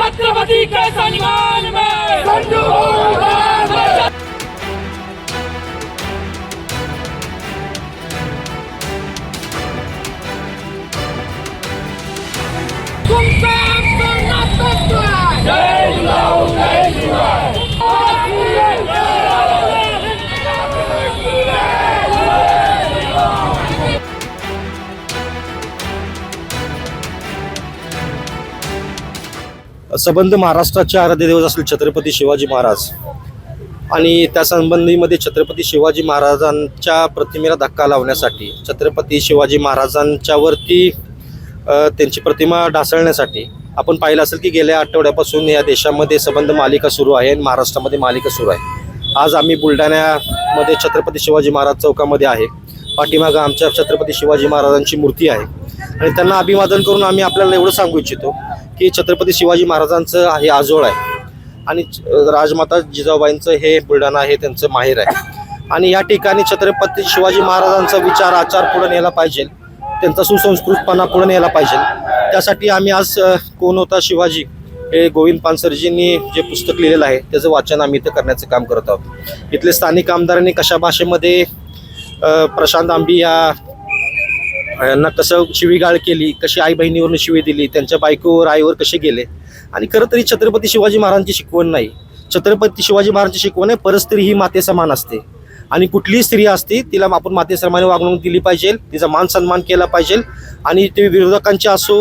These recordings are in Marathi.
छत्रपति के सम्मान में संजू होगा। तुमसे जय जुलाओ जय जुलाओ। संबंध महाराष्ट्राचे आराध्य दैवत असलेले छत्रपती शिवाजी महाराज आणि त्या संबंधीमध्ये छत्रपती शिवाजी महाराजांच्या प्रतिमेला धक्का लावण्यासाठी छत्रपती शिवाजी महाराजांच्यावरती त्यांची प्रतिमा ढासळण्यासाठी आपण पाहिलं असेल की गेल्या आठवड्यापासून या देशामध्ये संबंध मालिका सुरू आहे आणि महाराष्ट्रामध्ये मालिका सुरू आहे। आज आम्ही बुलढाण्यामध्ये छत्रपती शिवाजी महाराज चौकामध्ये आहे। पाठीमागं आमच्या छत्रपती शिवाजी महाराजांची मूर्ती आहे आणि त्यांना अभिवादन करून आम्ही आपल्याला एवढं सांगू इच्छितो की छत्रपती शिवाजी महाराजांचं हे आजोळ आहे आणि राजमाता जिजाऊबाईंचं हे बुलढाणा हे त्यांचं माहेर आहे आणि या ठिकाणी छत्रपती शिवाजी महाराजांचा विचार आचार पुढे नेला पाहिजे, त्यांचा सुसंस्कृतपणा पुढे नेला पाहिजे। त्यासाठी आम्ही आज कोण होता शिवाजी हे गोविंद पानसरेजींनी जे पुस्तक लिहिलेलं आहे त्याचं वाचन आम्ही इथं करण्याचं काम करत आहोत। इथले स्थानिक आमदारांनी कशा भाषेमध्ये प्रशांत आंबी यांना कसं शिवीगाळ केली, कशी आई बहिणीवरून शिवी दिली, त्यांच्या बायकोवर आईवर कसे गेले आणि खरं तरी छत्रपती शिवाजी महाराजांची शिकवण नाही। छत्रपती शिवाजी महाराजांची शिकवण आहे परस्त्री ही माते समान असते आणि कुठलीही स्त्री असते तिला आपण माते समान वागणूक दिली पाहिजे, तिचा मान सन्मान केला पाहिजे आणि ते विरोधकांचे असो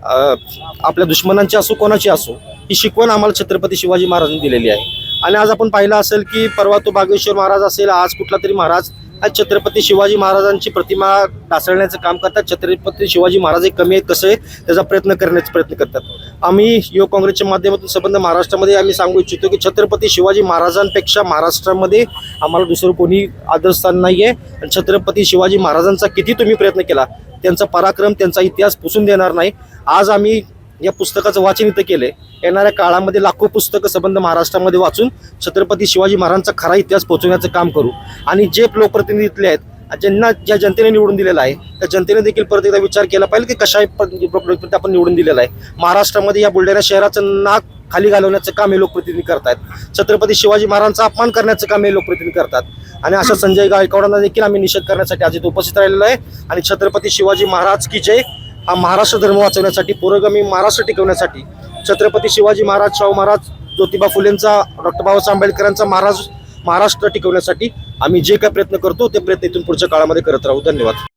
आपल्या दुश्मनांचे असो कोणाची असो ही शिकवण आम्हाला छत्रपती शिवाजी महाराजांनी दिलेली आहे। आणि आज आपण पाहिलं असेल की परवा तो बागेश्वर महाराज असेल, आज कुठला तरी महाराज आज छत्रपती शिवाजी महाराजांची प्रतिमा ढासळण्याचं काम करतात। छत्रपती शिवाजी महाराज कमी आहेत कसं आहे त्याचा प्रयत्न करण्याचा प्रयत्न करतात। आम्ही युवक काँग्रेसच्या माध्यमातून संबंध महाराष्ट्रामध्ये आम्ही सांगू इच्छितो की छत्रपती शिवाजी महाराजांपेक्षा महाराष्ट्रामध्ये आम्हाला दुसरं कोणी आदरस्थान नाही आहे आणि छत्रपती शिवाजी महाराजांचा किती तुम्ही प्रयत्न केला त्यांचा पराक्रम त्यांचा इतिहास पुसून देणार नाही। आज आम्ही या पुस्तकाचं वाचन इथं केले, येणाऱ्या काळामध्ये लाखो पुस्तकं संबंध महाराष्ट्रामध्ये वाचून छत्रपती शिवाजी महाराजांचा खरा इतिहास पोहोचवण्याचं काम करू आणि जे लोकप्रतिनिधी इथले आहेत ज्यांना ज्या जनतेने निवडून दिलेला आहे त्या जनतेने देखील परत एकदा विचार केला पाहिजे की कशा लोकप्रतिनिधी आपण निवडून दिलेला आहे। महाराष्ट्रामध्ये या बुलढाणा शहराचं नाक खाली घालवण्याचं काम हे लोकप्रतिनिधी करतात, छत्रपती शिवाजी महाराजांचा अपमान करण्याचं काम हे लोकप्रतिनिधी करतात आणि अशा संजय गायकवाडांना देखील आम्ही निषेध करण्यासाठी आज इथे उपस्थित राहिलेलो आहे आणि छत्रपती शिवाजी महाराज की जय हा महाराष्ट्र धर्म वाचवण्यासाठी पुरोगामी महाराष्ट्र टिकवण्यासाठी छत्रपती शिवाजी महाराज, शाहू महाराज, ज्योतिबा फुलेंचा, डॉक्टर बाबासाहेब आंबेडकरांचा महाराष्ट्र टिकवण्यासाठी आम्ही जे काय प्रयत्न करतो ते प्रयत्न इथून पुढच्या काळामध्ये करत राहू। धन्यवाद।